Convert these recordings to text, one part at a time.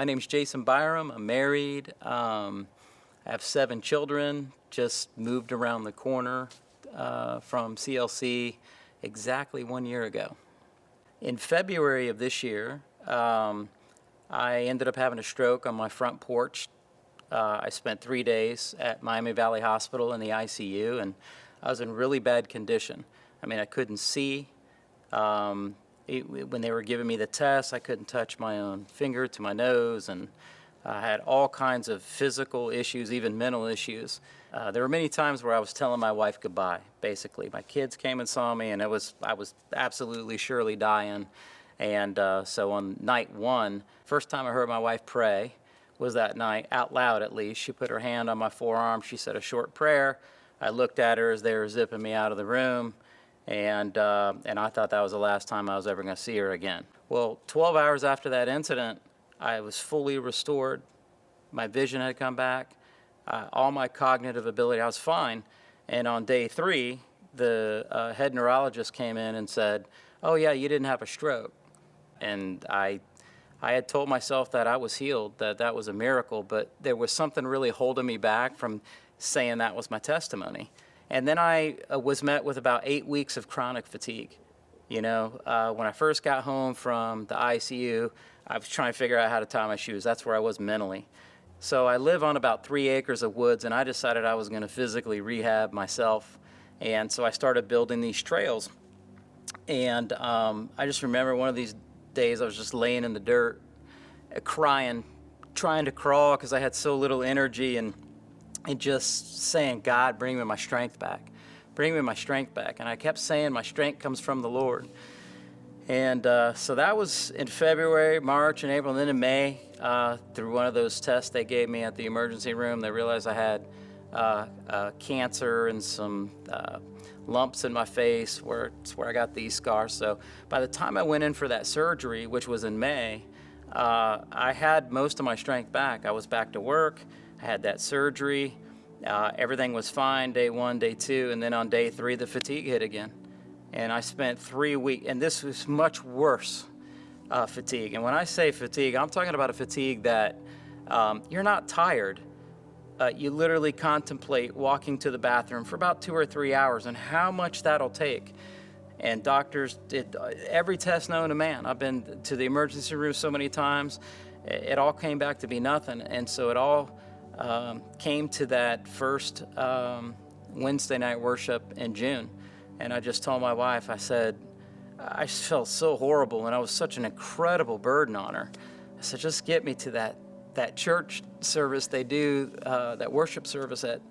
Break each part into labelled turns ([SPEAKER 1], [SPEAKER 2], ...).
[SPEAKER 1] My name's Jason Byram. I'm married. I have 7 children. Just moved around the corner from CLC exactly 1 year ago. In February of this year, I ended up having a stroke on my front porch. I spent 3 days at Miami Valley Hospital in the ICU, and I was in really bad condition. I mean, I couldn't see. When they were giving me the test, I couldn't touch my own finger to my nose, and I had all kinds of physical issues, even mental issues. There were many times where I was telling my wife goodbye, basically. My kids came and saw me, and I was absolutely surely dying. And so on night 1, first time I heard my wife pray was that night, out loud at least. She put her hand on my forearm. She said a short prayer. I looked at her as they were zipping me out of the room. And I thought that was the last time I was ever going to see her again. Well, 12 hours after that incident, I was fully restored. My vision had come back. All my cognitive ability, I was fine. And on day 3, the head neurologist came in and said, "Oh yeah, you didn't have a stroke." And I had told myself that I was healed, that was a miracle, but there was something really holding me back from saying that was my testimony. And then I was met with about 8 weeks of chronic fatigue. You know, when I first got home from the ICU, I was trying to figure out how to tie my shoes. That's where I was mentally. So I live on about 3 acres of woods, and I decided I was going to physically rehab myself. And so I started building these trails. And I just remember one of these days I was just laying in the dirt, crying, trying to crawl because I had so little energy, and just saying, "God, bring me my strength back. Bring me my strength back." And I kept saying, my strength comes from the Lord. And so that was in February, March, and April. And then in May, through one of those tests they gave me at the emergency room, they realized I had cancer and some lumps in my face where I got these scars. So by the time I went in for that surgery, which was in May, I had most of my strength back. I was back to work. I had that surgery. Everything was fine day 1, day 2, and then on day 3, the fatigue hit again. And I spent 3 weeks, and this was much worse fatigue. And when I say fatigue, I'm talking about a fatigue that you're not tired. You literally contemplate walking to the bathroom for about 2 or 3 hours and how much that'll take. And doctors did every test known to man. I've been to the emergency room so many times. It all came back to be nothing. And so it all came to that first Wednesday night worship in June. And I just told my wife, I said, I just felt so horrible, and I was such an incredible burden on her. I said, just get me to that church service they do, that worship service at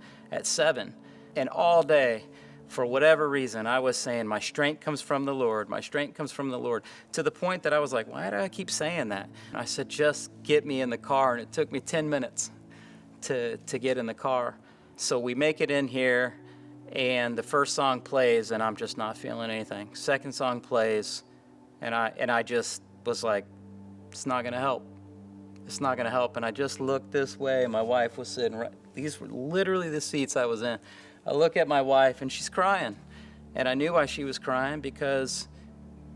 [SPEAKER 1] 7. And all day, for whatever reason, I was saying, my strength comes from the Lord. My strength comes from the Lord. To the point that I was like, why do I keep saying that? And I said, just get me in the car. And it took me 10 minutes to get in the car. So we make it in here, and the first song plays, and I'm just not feeling anything. Second song plays, and I just was like, it's not going to help. It's not going to help. And I just looked this way, and my wife was sitting right. These were literally the seats I was in. I look at my wife, and she's crying. And I knew why she was crying, because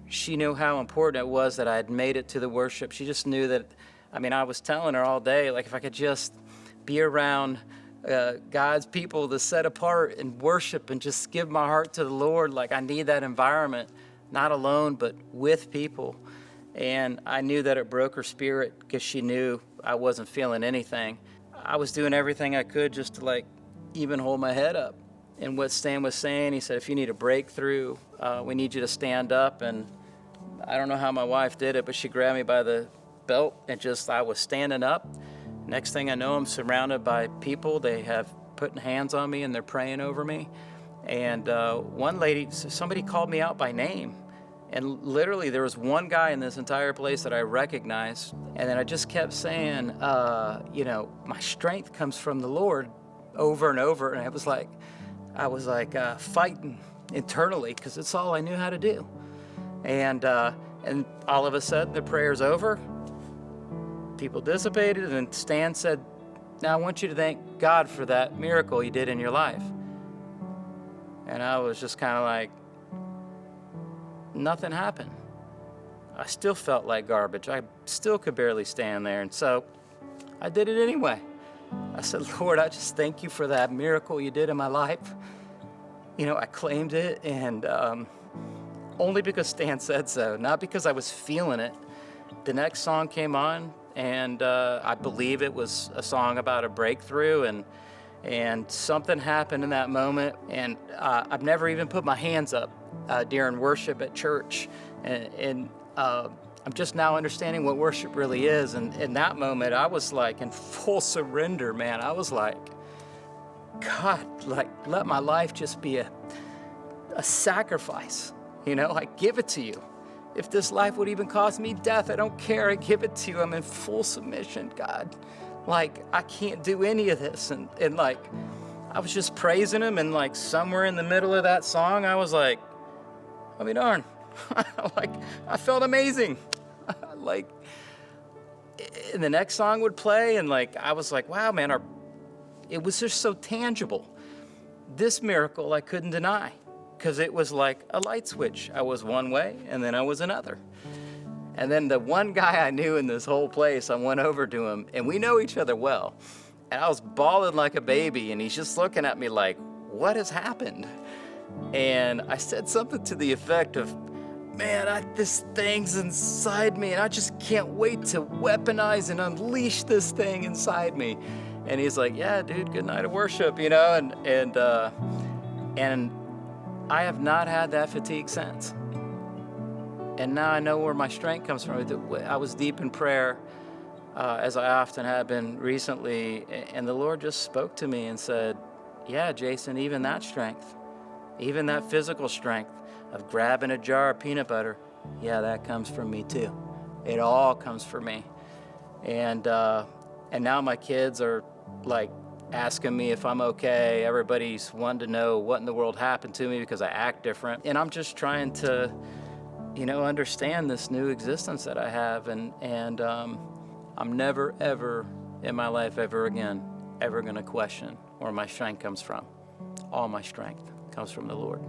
[SPEAKER 1] she knew how important it was that I had made it to the worship. She just knew that, I mean, I was telling her all day, like, if I could just be around God's people to set apart and worship and just give my heart to the Lord. Like, I need that environment, not alone, but with people. And I knew that it broke her spirit because she knew I wasn't feeling anything. I was doing everything I could just to, like, even hold my head up. And what Stan was saying, he said, if you need a breakthrough, we need you to stand up. And I don't know how my wife did it, but she grabbed me by the belt, and I was standing up. Next thing I know, I'm surrounded by people. They have putting hands on me, and they're praying over me. And one lady, somebody called me out by name. And literally, there was one guy in this entire place that I recognized. And then I just kept saying, my strength comes from the Lord, over and over. And I was like fighting internally, because it's all I knew how to do. And all of a sudden, the prayer's over. People dissipated, and Stan said, now I want you to thank God for that miracle he did in your life. And I was just kind of like, nothing happened. I still felt like garbage. I still could barely stand there. And so I did it anyway. I said, Lord, I just thank you for that miracle you did in my life. You know, I claimed it, and only because Stan said so, not because I was feeling it. The next song came on, and I believe it was a song about a breakthrough, and something happened in that moment. And I've never even put my hands up during worship at church, and I'm just now understanding what worship really is. And in that moment, I was like in full surrender, man. I was like, God, like, let my life just be a sacrifice. You know, I give it to you. If this life would even cost me death, I don't care. I give it to you. I'm in full submission, God. Like, I can't do any of this. And like, I was just praising him, and like somewhere in the middle of that song, I was like, I'll be darned. Like, I felt amazing. Like, and the next song would play, and like, I was like, wow, man, it was just so tangible. This miracle I couldn't deny, because it was like a light switch. I was one way, and then I was another. And then the one guy I knew in this whole place, I went over to him, and we know each other well. And I was bawling like a baby, and he's just looking at me like, what has happened? And I said something to the effect of, man, this thing's inside me, and I just can't wait to weaponize and unleash this thing inside me. And he's like, yeah, dude, good night of worship, you know? And I have not had that fatigue since. And now I know where my strength comes from. I was deep in prayer, as I often have been recently, and the Lord just spoke to me and said, yeah, Jason, even that strength, even that physical strength of grabbing a jar of peanut butter, yeah, that comes from me too. It all comes from me. And now my kids are like asking me if I'm okay. Everybody's wanting to know what in the world happened to me because I act different. And I'm just trying to, you know, understand this new existence that I have. And I'm never, ever in my life ever again, ever gonna question where my strength comes from. All my strength comes from the Lord.